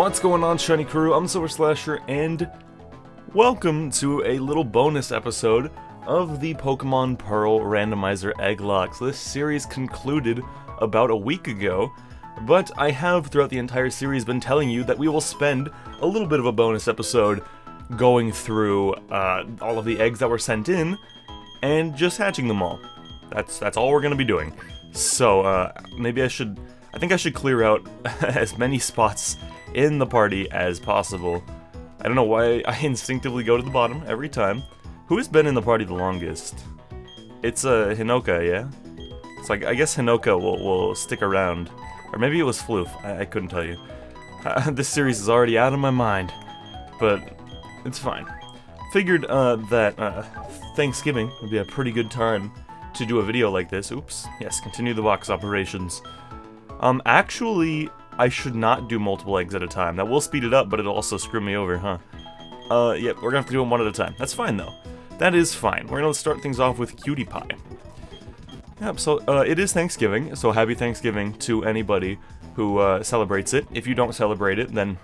What's going on, Shiny Crew? I'm TheSilverSlasher, and welcome to a little bonus episode of the Pokemon Pearl Randomizer Egglocke. So this series concluded about a week ago, but I have throughout the entire series been telling you that we will spend a little bit of a bonus episode going through all of the eggs that were sent in and just hatching them all. That's all we're going to be doing. So maybe I think I should clear out as many spots in the party as possible. I don't know why I instinctively go to the bottom every time. Who has been in the party the longest? It's Hinoka, yeah? So I guess Hinoka will stick around. Or maybe it was Floof, I couldn't tell you. This series is already out of my mind, but it's fine. Figured that Thanksgiving would be a pretty good time to do a video like this. Oops, yes, continue the box operations. Actually, I should not do multiple eggs at a time. That will speed it up, but it'll also screw me over, huh? Yep, we're gonna have to do them one at a time. That's fine, though. That is fine. We're gonna start things off with Cutie Pie. Yep, so, it is Thanksgiving, so happy Thanksgiving to anybody who, celebrates it. If you don't celebrate it, then,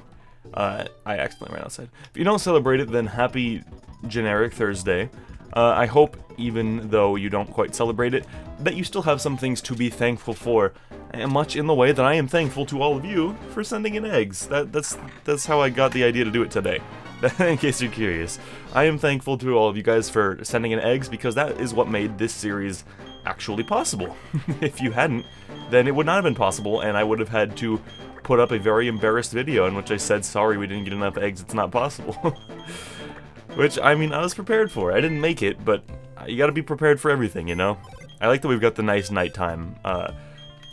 I accidentally ran outside. If you don't celebrate it, then happy generic Thursday. I hope, even though you don't quite celebrate it, that you still have some things to be thankful for, and much in the way that I am thankful to all of you for sending in eggs. That's how I got the idea to do it today, in case you're curious. I am thankful to all of you guys for sending in eggs, because that is what made this series actually possible. If you hadn't, then it would not have been possible, and I would have had to put up a very embarrassed video in which I said, sorry, we didn't get enough eggs, it's not possible. Which, I mean, I was prepared for. I didn't make it, but you gotta be prepared for everything, you know? I like that we've got the nice nighttime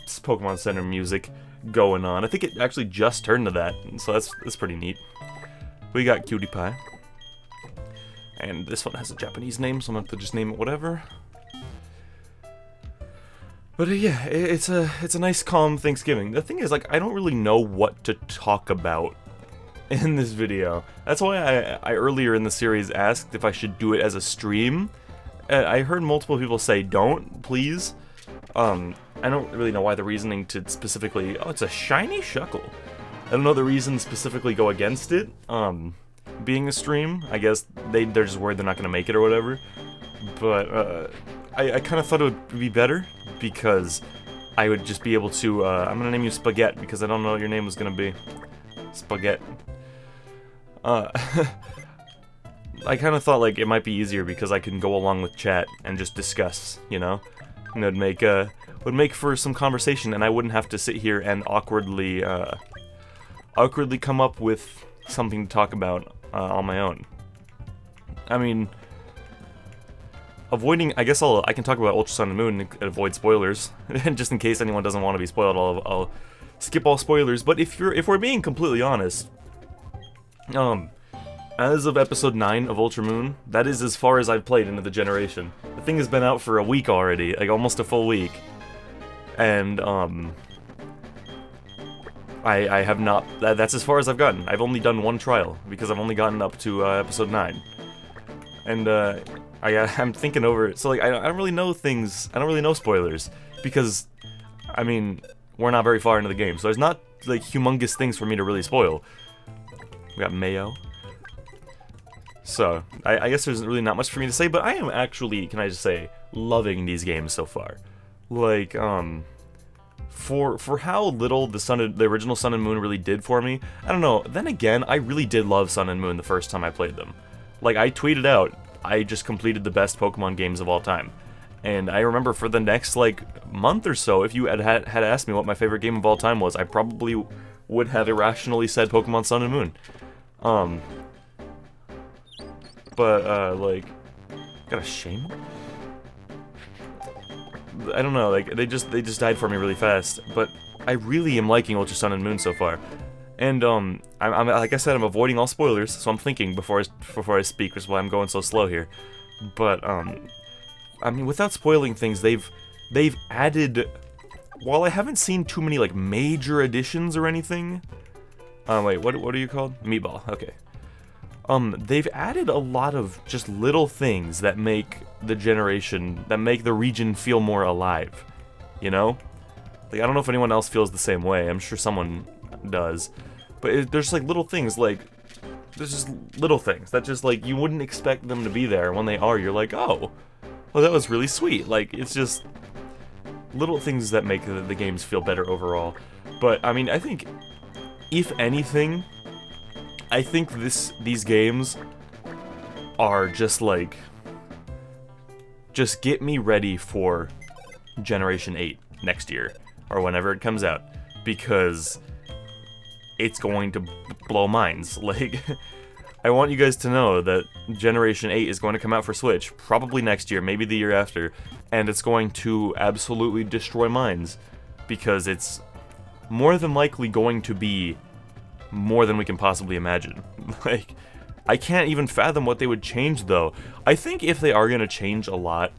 Pokemon Center music going on. I think it actually just turned to that, so that's pretty neat. We got Cutie Pie. And this one has a Japanese name, so I'm gonna have to just name it whatever. But yeah, it's a nice, calm Thanksgiving. The thing is, like, I don't really know what to talk about in this video. That's why I earlier in the series asked if I should do it as a stream. I heard multiple people say, don't, please. I don't really know why the reasoning to specifically... Oh, it's a shiny Shuckle. I don't know the reason specifically go against it, being a stream. I guess they're just worried they're not going to make it or whatever. But, I kind of thought it would be better, because I would just be able to, I'm going to name you Spaghetti, because I don't know what your name was going to be. Spaghetti. I kind of thought, like, it might be easier because I can go along with chat and just discuss, you know? And it would make for some conversation, and I wouldn't have to sit here and awkwardly come up with something to talk about on my own. I mean, avoiding, I guess I can talk about Ultra Sun and Moon and avoid spoilers, just in case anyone doesn't want to be spoiled. I'll skip all spoilers. But if we're being completely honest, as of episode 9 of Ultra Moon, that is as far as I've played into the generation. The thing has been out for a week already, like almost a full week. And, I have not, that's as far as I've gotten. I've only done one trial, because I've only gotten up to, episode 9. And, I'm thinking over it, so like, I don't really know things, I don't really know spoilers, because, I mean, we're not very far into the game, so there's not, like, humongous things for me to really spoil. We got Mayo. So, I guess there's really not much for me to say, but I am actually, can I just say, loving these games so far. Like, for how little the original Sun and Moon really did for me, I don't know, then again, I really did love Sun and Moon the first time I played them. Like, I tweeted out, I just completed the best Pokemon games of all time. And I remember for the next, like, month or so, if you had asked me what my favorite game of all time was, I probably would have irrationally said Pokemon Sun and Moon. Like, got a shame? I don't know, like, they just died for me really fast, but I really am liking Ultra Sun and Moon so far. And, I'm like I said, I'm avoiding all spoilers, so I'm thinking before I speak, which is why I'm going so slow here. But, I mean, without spoiling things, they've added, while I haven't seen too many, like, major additions or anything, wait, what are you called? Meatball, okay. They've added a lot of just little things that make the region feel more alive, you know? Like, I don't know if anyone else feels the same way, I'm sure someone does, But there's like little things, like, there's just little things that just, like, you wouldn't expect them to be there. When they are, you're like, oh, well, that was really sweet. Like, it's just little things that make the games feel better overall. But, I mean, I think, if anything, I think these games are just, like, just get me ready for Generation 8 next year, or whenever it comes out, because it's going to blow minds. Like, I want you guys to know that Generation 8 is going to come out for Switch, probably next year, maybe the year after, and it's going to absolutely destroy minds, because it's more than likely going to be more than we can possibly imagine. Like, I can't even fathom what they would change, though. I think if they are going to change a lot,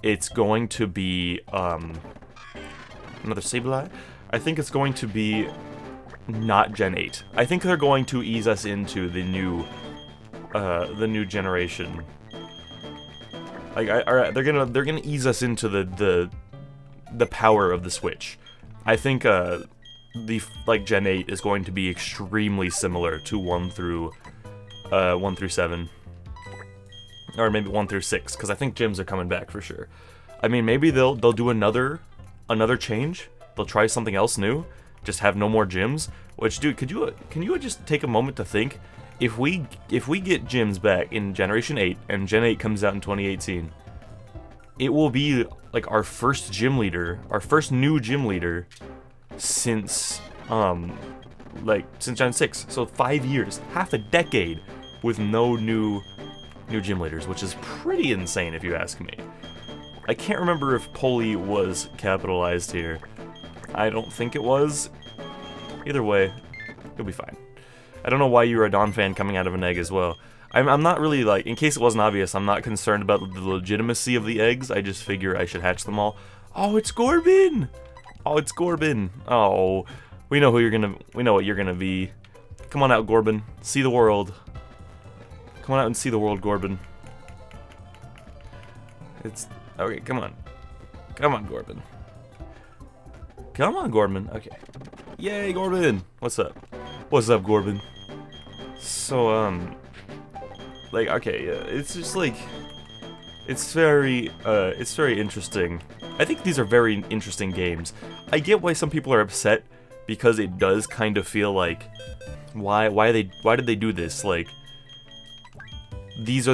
it's going to be, another Sableye? I think it's going to be not Gen 8. I think they're going to ease us into the new generation. Like, alright, they're gonna ease us into the power of the Switch. I think, like, Gen 8 is going to be extremely similar to 1 through 7. Or maybe 1 through 6, because I think gyms are coming back for sure. I mean, maybe they'll do another change. They'll try something else new. Just have no more gyms. Which, dude, can you just take a moment to think, if we get gyms back in Generation 8 and Gen 8 comes out in 2018, it will be like our first gym leader, our first new gym leader since since Gen 6. So 5 years, half a decade with no new gym leaders, which is pretty insane if you ask me. I can't remember if Poli was capitalized here. I don't think it was. Either way, you'll be fine. I don't know why you're a Dawn fan coming out of an egg as well. I'm not really, like, in case it wasn't obvious, I'm not concerned about the legitimacy of the eggs. I just figure I should hatch them all. Oh, it's Gorbin! Oh, it's Gorbin. Oh, we know what you're gonna be. Come on out, Gorbin. See the world. Come on out and see the world, Gorbin. It's... Okay, come on. Come on, Gorbin. Come on, Gorbin. Okay. Yay, Gorbin! What's up? What's up, Gorbin? So, like, okay, yeah, it's just, like... It's very interesting. I think these are very interesting games. I get why some people are upset, because it does kind of feel like... Why did they do this? Like... These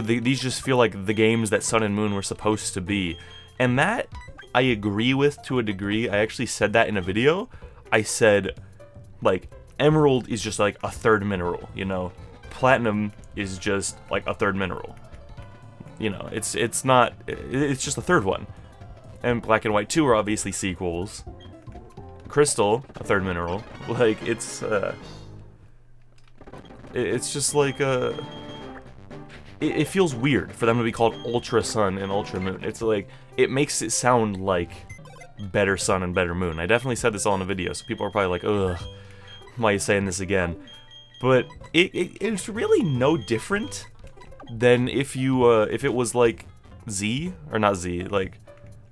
just feel like the games that Sun and Moon were supposed to be. And that, I agree with to a degree. I actually said that in a video. I said, like, Emerald is just like a third mineral, you know? Platinum is just like a third mineral. You know, it's just a third one. And Black and White 2 are obviously sequels. Crystal, a third mineral. Like, it's just like it feels weird for them to be called Ultra Sun and Ultra Moon. It's like, it makes it sound like Better Sun and Better Moon. I definitely said this all in a video, so people are probably like, ugh, why are you saying this again? But it's really no different than if it was like Z, or not Z, like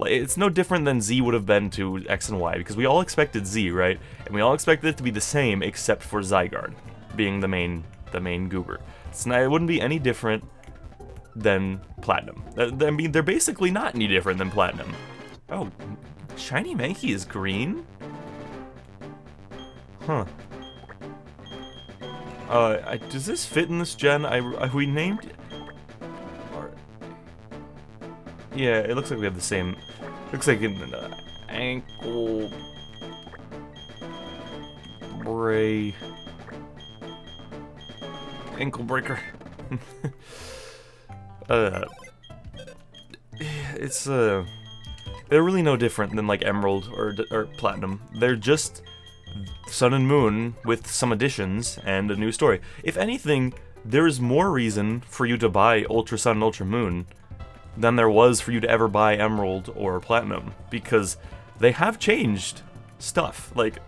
it's no different than Z would have been to X and Y, because we all expected Z, right? And we all expected it to be the same, except for Zygarde being the main goober. It wouldn't be any different than Platinum. I mean, they're basically not any different than Platinum. Oh, Shiny Mankey is green? Huh. Does this fit in this gen? We named it? Yeah, it looks like we have the same... Looks like an ankle... Ankle breaker. It's they're really no different than like Emerald or Platinum. They're just Sun and Moon with some additions and a new story. If anything, there is more reason for you to buy Ultra Sun and Ultra Moon than there was for you to ever buy Emerald or Platinum, because they have changed stuff. Like,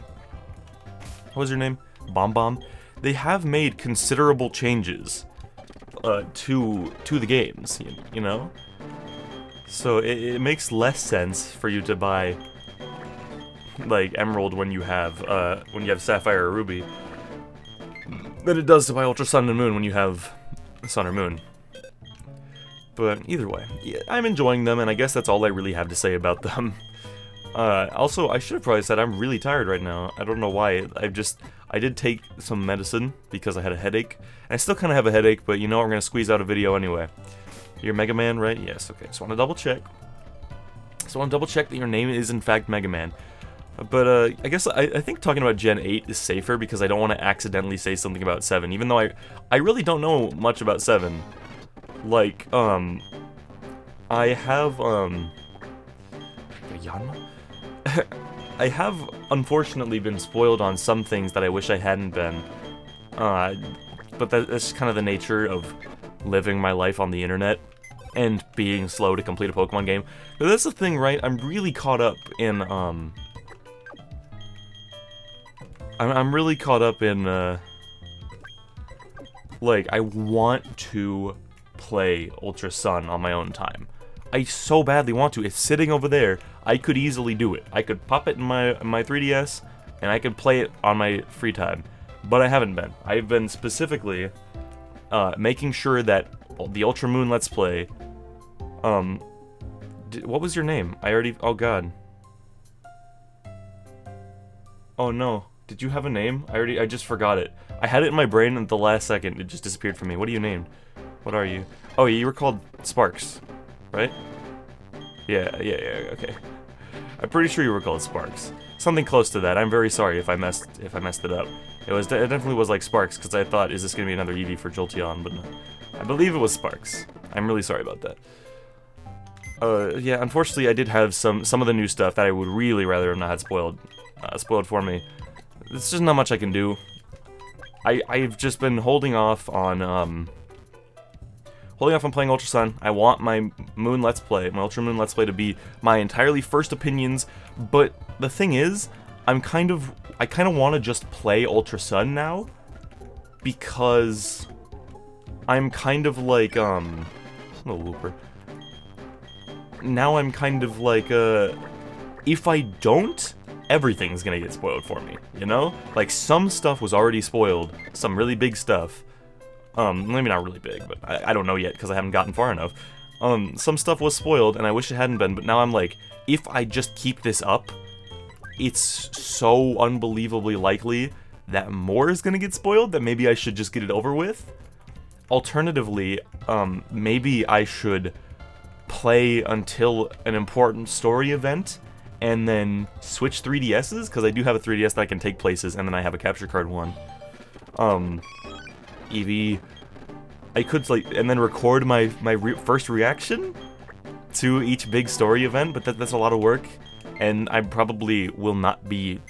what was your name? Bomb Bomb? They have made considerable changes to the games, you know? So it makes less sense for you to buy like Emerald when you have Sapphire or Ruby. than it does to buy Ultra Sun and Moon when you have Sun or Moon. But either way, yeah, I'm enjoying them, and I guess that's all I really have to say about them. Also, I should have probably said I'm really tired right now. I don't know why. I did take some medicine because I had a headache. And I still kind of have a headache, but you know we're going to squeeze out a video anyway. You're Mega Man, right? Yes, okay. Just want to double check. Just want to double check that your name is in fact Mega Man. But I guess I think talking about Gen 8 is safer because I don't want to accidentally say something about 7, even though I really don't know much about 7. Like, I have, I have unfortunately been spoiled on some things that I wish I hadn't been. But that's kind of the nature of living my life on the internet and being slow to complete a Pokemon game. But that's the thing, right? I'm really caught up in, I'm really caught up in, like, I want to play Ultra Sun on my own time. I so badly want to. It's sitting over there. I could easily do it. I could pop it in my 3DS, and I could play it on my free time. But I haven't been. I've been specifically making sure that the Ultra Moon Let's Play, what was your name? Oh god. Oh no. Did you have a name? I just forgot it. I had it in my brain at the last second. It just disappeared from me. What are you named? What are you? Oh, you were called Sparks, right? Yeah, okay. I'm pretty sure you were called Sparks. Something close to that. I'm very sorry if I messed it up. It definitely was like Sparks, because I thought, is this gonna be another Eevee for Jolteon? But no. I believe it was Sparks. I'm really sorry about that. Yeah, unfortunately I did have some of the new stuff that I would really rather have not had spoiled for me. There's just not much I can do. I've just been holding off on playing Ultra Sun. I want my Moon Let's Play, my Ultra Moon Let's Play to be my entirely first opinions, but the thing is, I kind of want to just play Ultra Sun now, because I'm kind of like, I'm a looper. Now I'm kind of like, if I don't, everything's gonna get spoiled for me, you know? Like, some stuff was already spoiled, some really big stuff. Maybe not really big, but I don't know yet, because I haven't gotten far enough. Some stuff was spoiled, and I wish it hadn't been, but now I'm like, if I just keep this up, it's so unbelievably likely that more is gonna get spoiled that maybe I should just get it over with. Alternatively, maybe I should play until an important story event, and then switch 3DSs, because I do have a 3DS that I can take places, and then I have a capture card one. Eevee, I could, like, and then record my first reaction to each big story event, but that's a lot of work, and I probably will not be,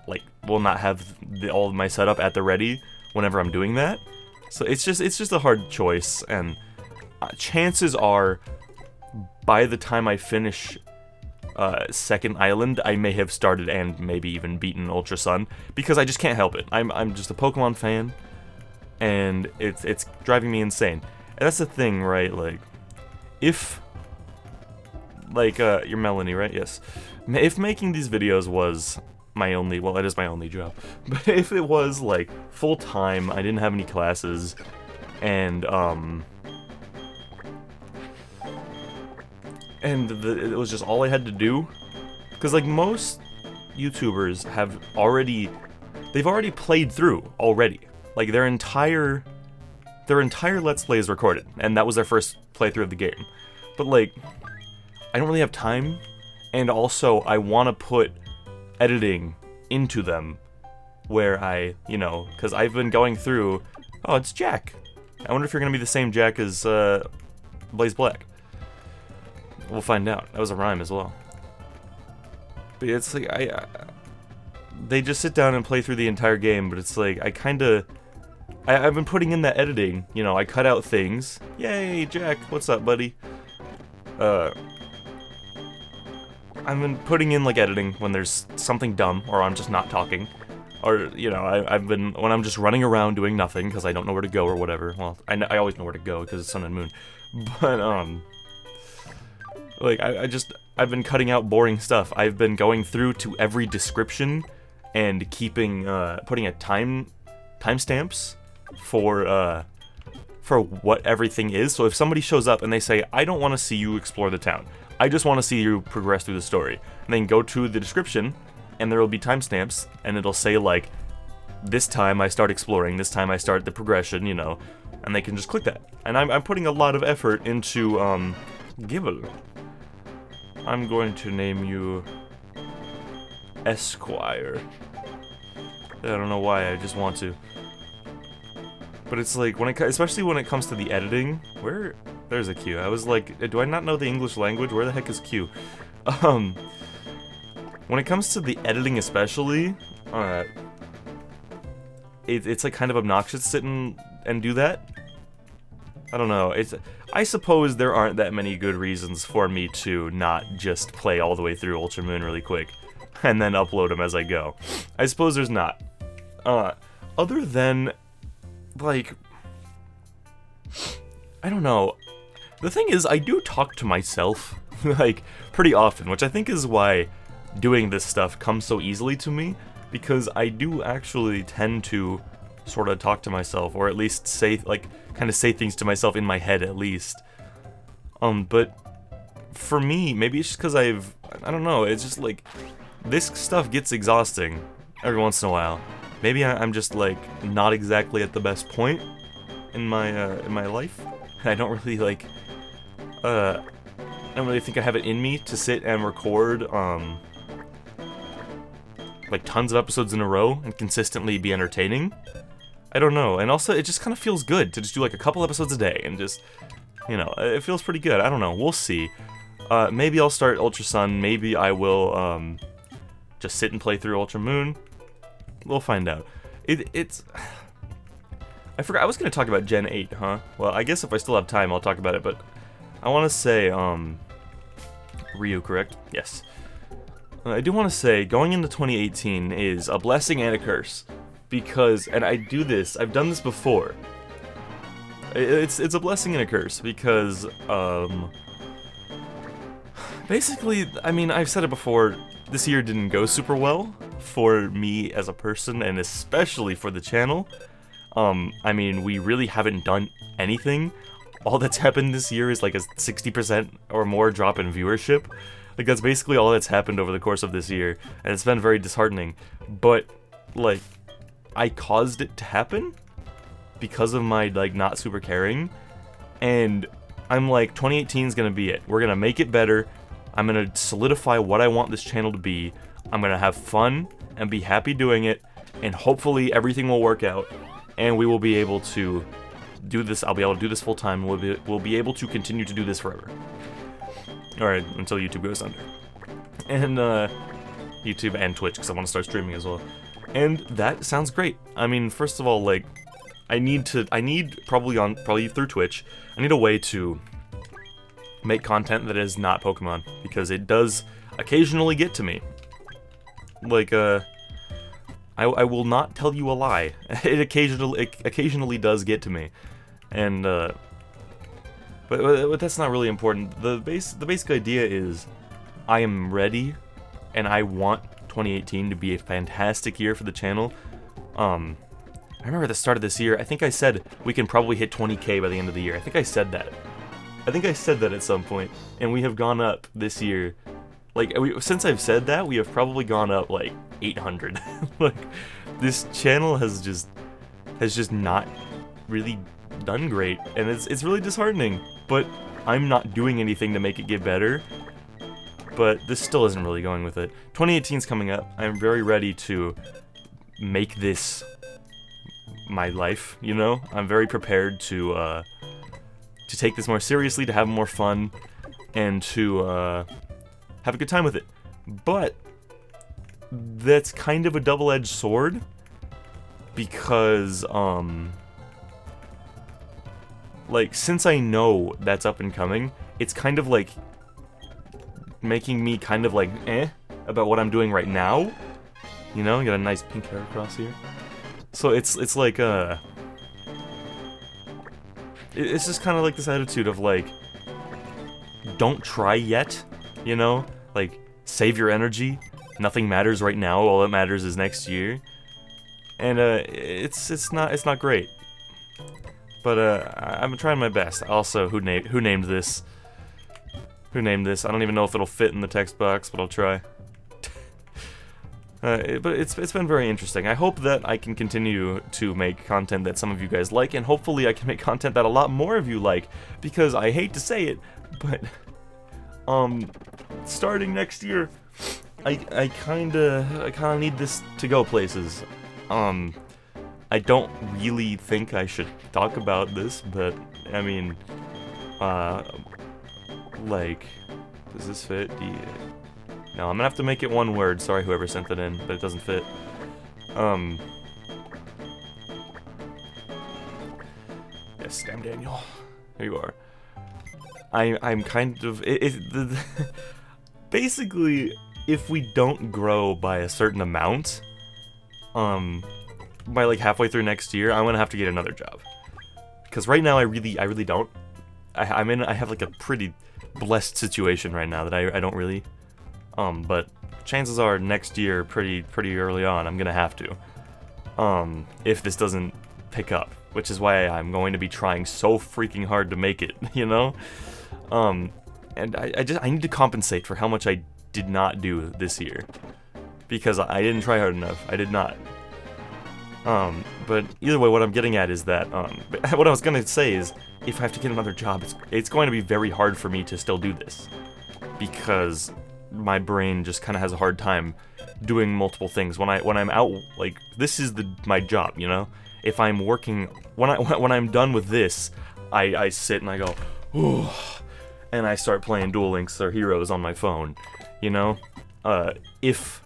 like, will not have all of my setup at the ready whenever I'm doing that. So it's just a hard choice, and chances are, by the time I finish Second Island, I may have started and maybe even beaten Ultra Sun, because I just can't help it. I'm just a Pokemon fan, and it's driving me insane. And that's the thing, right? Like, if, like, you're Melanie, right? Yes. If making these videos was my only, well, it is my only job, but if it was, like, full-time, I didn't have any classes, and, it was just all I had to do, because, like, most YouTubers have they've already played through already. Like, their entire Let's Play is recorded, and that was their first playthrough of the game. But, like, I don't really have time, and also I want to put editing into them, where I, you know, because I've been going through, oh, it's Jack. I wonder if you're going to be the same Jack as Blaze Black. We'll find out. That was a rhyme as well. But it's like, they just sit down and play through the entire game, but it's like, I've been putting in that editing, you know, I cut out things. Yay, Jack, what's up, buddy? I've been putting in, like, editing when there's something dumb, or I'm just not talking. Or, you know, when I'm just running around doing nothing, because I don't know where to go or whatever. Well, I always know where to go, because it's Sun and Moon. But, like, I've been cutting out boring stuff. I've been going through to every description, and keeping, putting a timestamps for what everything is. So if somebody shows up and they say, I don't want to see you explore the town, I just want to see you progress through the story, and then go to the description, and there will be timestamps, and it'll say like, this time I start exploring, this time I start the progression, you know, and they can just click that. And I'm putting a lot of effort into, Gibble. I'm going to name you Esquire. I don't know why, I just want to. But it's like, especially when it comes to the editing, there's a Q. I was like, do I not know the English language? Where the heck is Q? When it comes to the editing especially, it's like kind of obnoxious to sit and do that. I don't know, I suppose there aren't that many good reasons for me to not just play all the way through Ultra Moon really quick, and then upload them as I go. I suppose there's not. Other than, like, I don't know. The thing is, I do talk to myself, like, pretty often, which I think is why doing this stuff comes so easily to me, because I do actually tend to sort of talk to myself, or at least say, like, kind of say things to myself in my head, at least. But for me, maybe it's just because I don't know, it's just like, this stuff gets exhausting every once in a while. Maybe I'm just, like, not exactly at the best point in my life. I don't really, like, I don't really think I have it in me to sit and record, like, tons of episodes in a row and consistently be entertaining. I don't know, and also, it just kind of feels good to just do, like, a couple episodes a day and just, you know, it feels pretty good. I don't know, we'll see. Maybe I'll start Ultra Sun, maybe I will, just sit and play through Ultra Moon. We'll find out. It's... I forgot, I was gonna talk about Gen 8, huh? Well, I guess if I still have time, I'll talk about it, but I want to say, Ryu, correct? Yes. I do want to say, going into 2018 is a blessing and a curse, because, and I do this, I've done this before. It's a blessing and a curse, because, basically, I mean, I've said it before, this year didn't go super well for me as a person, and especially for the channel. I mean, we really haven't done anything. All that's happened this year is like a 60% or more drop in viewership. Like, that's basically all that's happened over the course of this year, and it's been very disheartening. But, like, I caused it to happen because of my, like, not super caring, and I'm like, 2018 is gonna be it. We're gonna make it better. I'm gonna solidify what I want this channel to be. I'm gonna have fun and be happy doing it, and hopefully everything will work out, and we will be able to do this. I'll be able to do this full time. We'll be able to continue to do this forever. Alright, until YouTube goes under. And, YouTube and Twitch, because I want to start streaming as well. And that sounds great. I mean, first of all, like, I need probably through Twitch, I need a way to make content that is not Pokemon, because it does occasionally get to me. Like, I will not tell you a lie. It occasionally does get to me. And, but that's not really important. The basic idea is, I am ready, and I want 2018 to be a fantastic year for the channel. I remember at the start of this year, I think I said we can probably hit 20K by the end of the year. I think I said that. I think I said that at some point, and we have gone up this year. Like, since I've said that, we have probably gone up, like, 800. Like, this channel has just not really done great, and it's really disheartening. But I'm not doing anything to make it get better. But this still isn't really going with it. 2018's coming up. I'm very ready to make this my life, you know? I'm very prepared to take this more seriously, to have more fun, and to have a good time with it. But that's kind of a double-edged sword, because like, since I know that's up and coming, it's kind of like making me kind of like about what I'm doing right now. You know, you got a nice pink hair across here. So it's like it's just kind of like this attitude of like, don't try yet, you know? Like, save your energy. Nothing matters right now. All that matters is next year. And it's not great. But I'm trying my best. Also, who named this? Who named this? I don't even know if it'll fit in the text box, but I'll try. But it's been very interesting. I hope that I can continue to make content that some of you guys like, and hopefully I can make content that a lot more of you like, because I hate to say it, but starting next year, I kinda need this to go places. I don't really think I should talk about this, but I mean, like, does this fit? No, I'm gonna have to make it one word. Sorry, whoever sent that in, but it doesn't fit. Yes, damn Daniel. Here you are. I'm kind of basically, if we don't grow by a certain amount, by like halfway through next year, I'm gonna have to get another job. Because right now, I really don't. I have like a pretty blessed situation right now that I don't really. But chances are next year, pretty early on, I'm gonna have to. If this doesn't pick up, which is why I'm going to be trying so freaking hard to make it, you know? And I need to compensate for how much I did not do this year. Because I didn't try hard enough. I did not. But either way, what I'm getting at is that, what I was gonna say is, if I have to get another job, it's going to be very hard for me to still do this. Because my brain just kind of has a hard time doing multiple things. When I'm out, like, this is my job, you know? If I'm working, when I'm done with this, I sit and I go, ooh, and I start playing Duel Links or Heroes on my phone, you know? If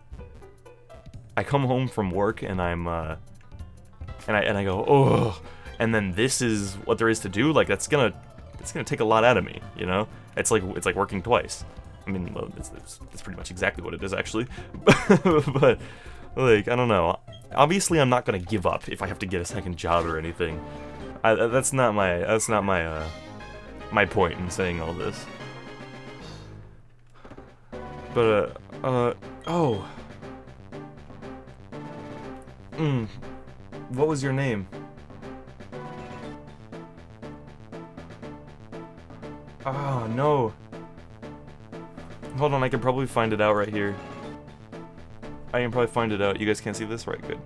I come home from work and I'm, and I go, oh, and then this is what there is to do, like, it's gonna take a lot out of me, you know? It's like working twice. I mean, well, it's pretty much exactly what it is, actually. But, like, I don't know. Obviously, I'm not gonna give up if I have to get a second job or anything. That's not my my point in saying all this. But, oh. What was your name? Oh, no. Hold on, I can probably find it out right here. I can probably find it out. You guys can't see this? Right, good.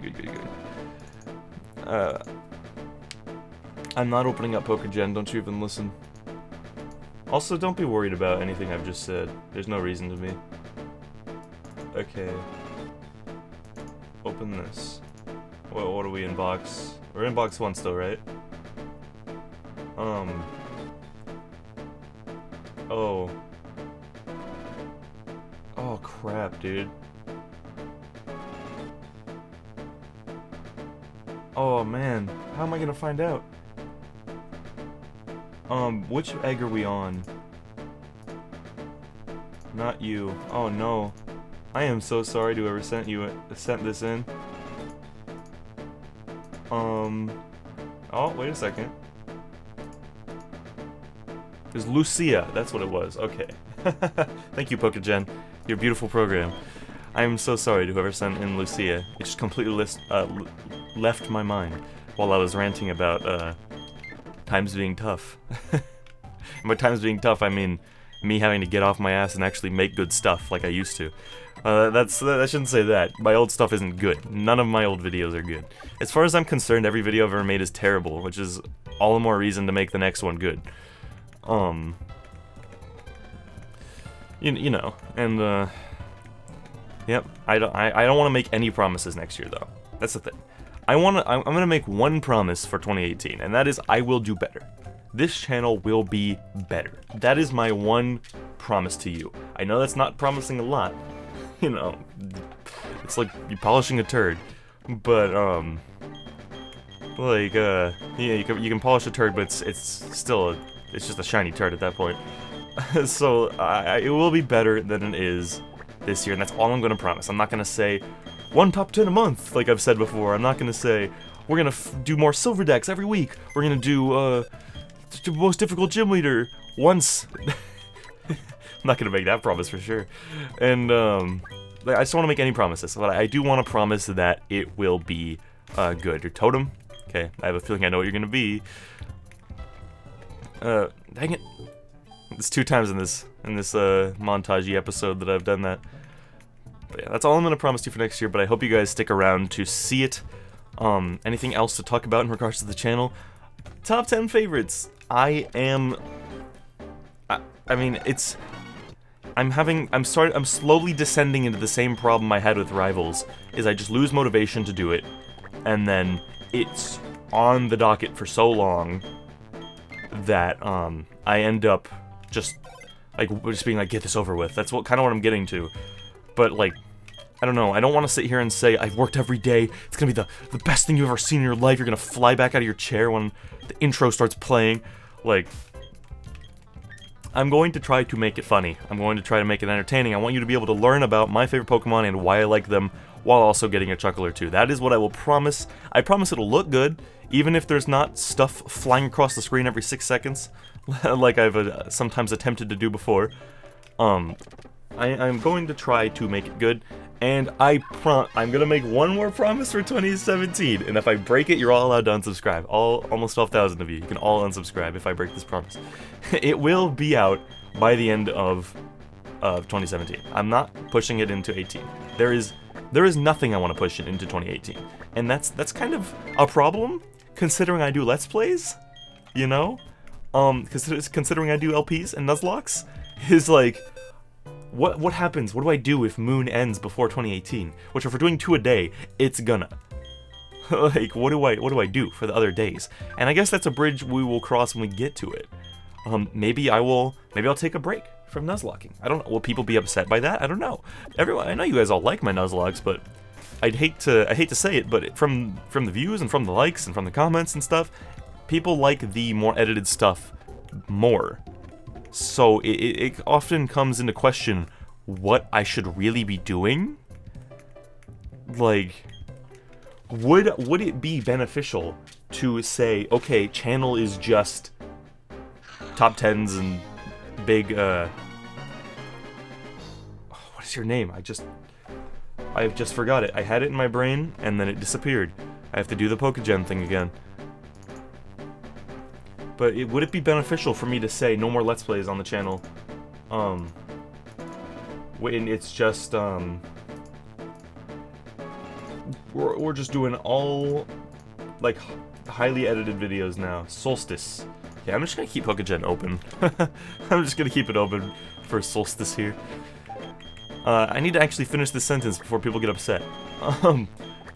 I'm not opening up Pokegen, don't you even listen. Also, don't be worried about anything I've just said. There's no reason to be. Okay. Open this. What are we in box? We're in box 1 still, right? Oh. Oh crap, dude. Oh man, how am I gonna find out? Which egg are we on? Not you. Oh no. I am so sorry to whoever sent this in. Oh, wait a second. It was Lucia, that's what it was. Okay. Thank you, Pokegen. Your beautiful program. I am so sorry to whoever sent in Lucia. It just completely left my mind while I was ranting about times being tough. And by times being tough, I mean me having to get off my ass and actually make good stuff like I used to. I shouldn't say that. My old stuff isn't good. None of my old videos are good. As far as I'm concerned, every video I've ever made is terrible, which is all the more reason to make the next one good. You know, and yep. I don't want to make any promises next year though. That's the thing. I'm gonna make one promise for 2018, and that is I will do better. This channel will be better. That is my one promise to you. I know that's not promising a lot. You know, it's like you polishing a turd, but like yeah, you can polish a turd, but it's still it's just a shiny turd at that point. So it will be better than it is this year, and that's all I'm gonna promise. I'm not gonna say one top 10 a month like I've said before. I'm not gonna say we're gonna do more silver decks every week. We're gonna do most difficult gym leader once. I'm not gonna make that promise for sure. And I just don't want to make any promises, but I do want to promise that it will be good. Your totem, okay? I have a feeling I know what you're gonna be. Dang it. It's 2 times in this montage-y episode that I've done that. But yeah, that's all I'm gonna promise you for next year, but I hope you guys stick around to see it. Anything else to talk about in regards to the channel? Top 10 favorites. I mean, it's... I'm slowly descending into the same problem I had with Rivals, is I just lose motivation to do it, and then it's on the docket for so long that, I end up just being like, get this over with. That's kind of what I'm getting to. But, like, I don't know, I don't want to sit here and say, I've worked every day, it's gonna be the best thing you've ever seen in your life, you're gonna fly back out of your chair when the intro starts playing. Like, I'm going to try to make it funny. I'm going to try to make it entertaining. I want you to be able to learn about my favorite Pokemon and why I like them, while also getting a chuckle or two. That is what I will promise. I promise it'll look good, even if there's not stuff flying across the screen every 6 seconds, like I've sometimes attempted to do before. I'm going to try to make it good, and I'm gonna make one more promise for 2017, and if I break it, you're all allowed to unsubscribe. Almost 12,000 of you can all unsubscribe if I break this promise. It will be out by the end of 2017. I'm not pushing it into 18. There is nothing I want to push it into 2018, and that's kind of a problem, considering I do Let's Plays, you know? Considering I do LPs and Nuzlockes, is like, what happens? What do I do if Moon ends before 2018? Which, if we're doing 2 a day, it's gonna. Like, what do I do for the other days? And I guess that's a bridge we will cross when we get to it. Maybe I'll take a break from Nuzlocking. I don't know. Will people be upset by that? I don't know. I know you guys all like my Nuzlocks, but I hate to say it, but from the views and from the likes and from the comments and stuff, people like the more edited stuff more. So it often comes into question what I should really be doing. Like, would it be beneficial to say, okay, channel is just top 10s and big, what is your name? I've just forgot it. I had it in my brain, and then it disappeared. I have to do the Pokegen thing again. But would it be beneficial for me to say no more Let's Plays on the channel? When it's just, we're just doing all, like, highly edited videos now. Solstice. Yeah, I'm just gonna keep Pokegen open. I'm just gonna keep it open for Solstice here. I need to actually finish this sentence before people get upset.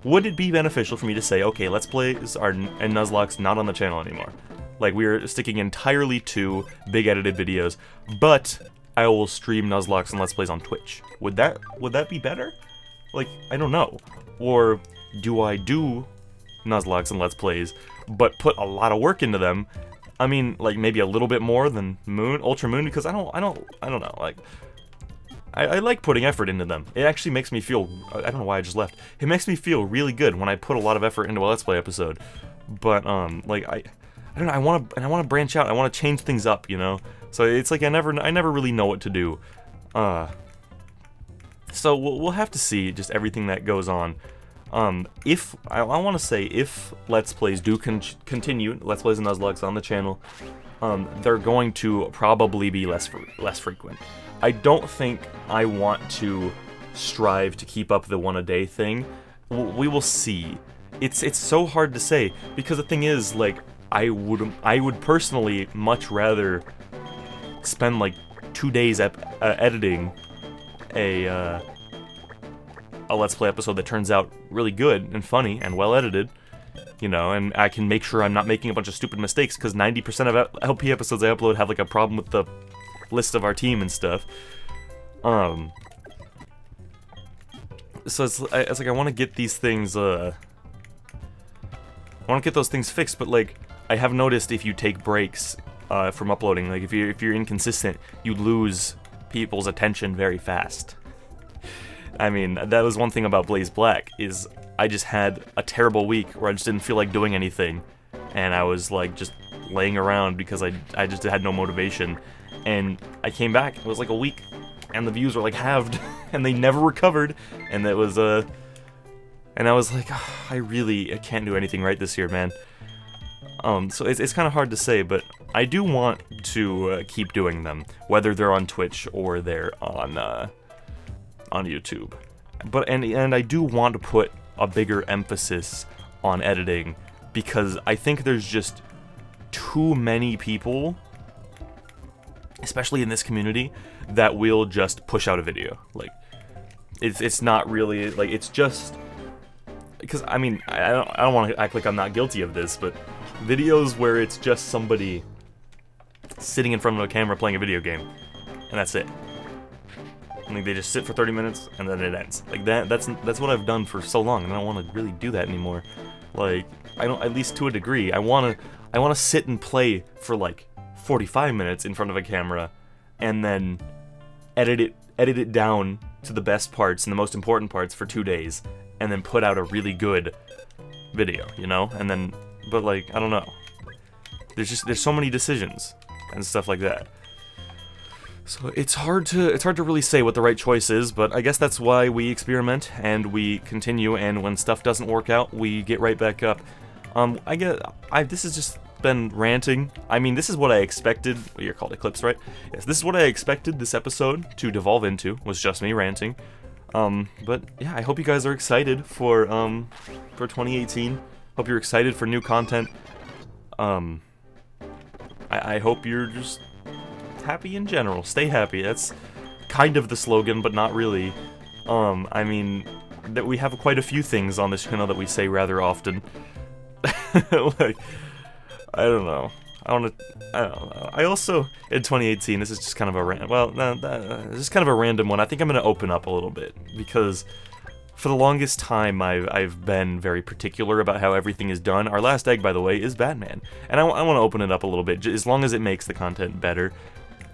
Would it be beneficial for me to say, okay, Let's Plays and Nuzlocke's not on the channel anymore? Like, we're sticking entirely to big edited videos, but I will stream Nuzlocke and Let's Plays on Twitch. Would that be better? Like, I don't know. Or do I do Nuzlocke and Let's Plays, but put a lot of work into them? I mean, like, maybe a little bit more than Ultra Moon, because I don't know, like, I like putting effort into them. It actually makes me feel, I don't know why I just left. It makes me feel really good when I put a lot of effort into a Let's Play episode. But, like, I don't know, I want to branch out, I want to change things up, you know? So it's like I never really know what to do. So we'll have to see just everything that goes on. If I want to say, if Let's Plays do continue, Let's Plays and Nuzlocke on the channel, they're going to probably be less frequent. I don't think I want to strive to keep up the 1 a day thing. We will see. It's so hard to say, because the thing is, like, I would personally much rather spend like 2 days editing a Let's Play episode that turns out really good and funny and well edited, you know, and I can make sure I'm not making a bunch of stupid mistakes, because 90% of LP episodes I upload have like a problem with the list of our team and stuff. So it's like I want to get these things, I want to get those things fixed, but like, I have noticed if you take breaks from uploading, like if you're inconsistent, you lose people's attention very fast. I mean, that was one thing about Blaze Black, is I just had a terrible week where I just didn't feel like doing anything, and I was like just laying around because I just had no motivation. And I came back, it was like a week, and the views were like halved, and they never recovered, and it was and I was like, oh, I can't do anything right this year, man. So it's kind of hard to say, but I do want to keep doing them, whether they're on Twitch or they're on YouTube. But and I do want to put a bigger emphasis on editing, because I think there's just too many people, especially in this community, that will just push out a video. Like, it's not really, like, it's just, because, I mean, I don't want to act like I'm not guilty of this, but videos where it's just somebody sitting in front of a camera playing a video game, and that's it. I mean, they just sit for 30 minutes, and then it ends. Like, that's what I've done for so long, and I don't want to really do that anymore. Like, I don't, at least to a degree. I wanna sit and play for, like, 45 minutes in front of a camera, and then edit it down to the best parts and the most important parts for 2 days, and then put out a really good video, you know? And then, but, like, I don't know. There's so many decisions and stuff like that. So it's hard to really say what the right choice is, but I guess that's why we experiment and we continue, and when stuff doesn't work out, we get right back up. This has just been ranting. I mean, this is what I expected. You're called Eclipse, right? Yes, this is what I expected this episode to devolve into, was just me ranting. But yeah, I hope you guys are excited for 2018. Hope you're excited for new content. I hope you're just happy in general. Stay happy. That's kind of the slogan, but not really. I mean, that we have quite a few things on this channel that we say rather often. Like, I don't know. I don't know. I also, in 2018, this is just kind of a this is kind of a random one. I think I'm going to open up a little bit, because for the longest time, I've been very particular about how everything is done. Our last egg, by the way, is Batman, and I want to open it up a little bit, as long as it makes the content better.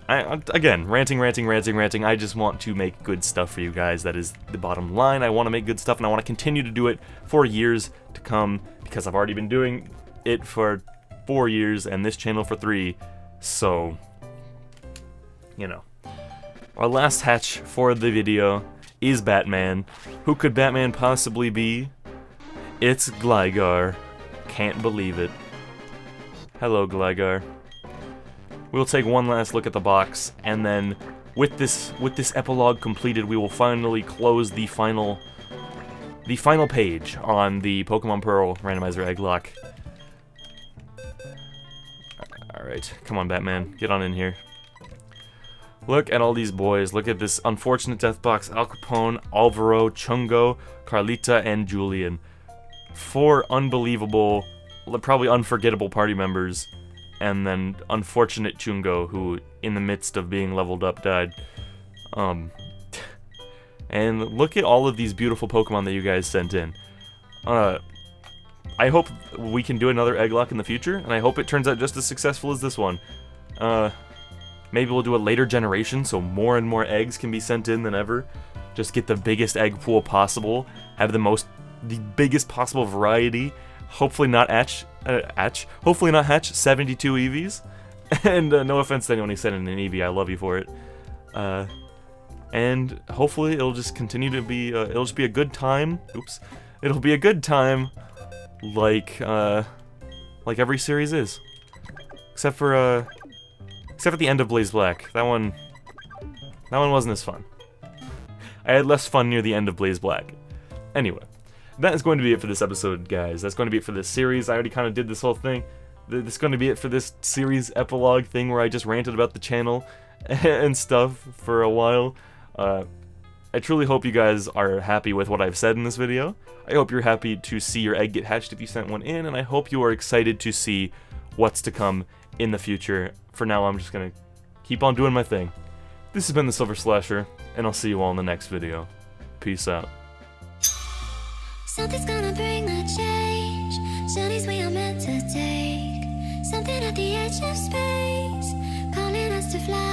Again, ranting, I just want to make good stuff for you guys. That is the bottom line. I want to make good stuff, and I want to continue to do it for years to come, because I've already been doing it for 4 years, and this channel for 3, so, you know. Our last hatch for the video is Batman. Who could Batman possibly be? It's Gligar. Can't believe it. Hello, Gligar. We'll take one last look at the box, and then with this epilogue completed, we will finally close the final page on the Pokemon Pearl Randomizer Egglocke. Alright, come on, Batman, get on in here. Look at all these boys. Look at this unfortunate death box. Al Capone, Alvaro, Chungo, Carlita, and Julian. 4 unbelievable, probably unforgettable party members. And then unfortunate Chungo, who, in the midst of being leveled up, died. And look at all of these beautiful Pokemon that you guys sent in. I hope we can do another Egglocke in the future, and I hope it turns out just as successful as this one. Maybe we'll do a later generation, so more and more eggs can be sent in than ever. Just get the biggest egg pool possible, have the biggest possible variety. Hopefully not hatch 72 EVs. And no offense to anyone who sent in an EV, I love you for it. And hopefully it'll just continue to be, it'll just be a good time. Oops. It'll be a good time, like every series is. Except for the end of Blaze Black. That one wasn't as fun. I had less fun near the end of Blaze Black. Anyway. That is going to be it for this episode, guys. That's going to be it for this series. I already kind of did this whole thing. This is going to be it for this series epilogue thing where I just ranted about the channel and stuff for a while. I truly hope you guys are happy with what I've said in this video. I hope you're happy to see your egg get hatched if you sent one in, and I hope you are excited to see what's to come in the future. For now, I'm just going to keep on doing my thing. This has been TheSilverSlasher, and I'll see you all in the next video. Peace out. Something's gonna bring the change. Journeys we are meant to take. Something at the edge of space, calling us to fly.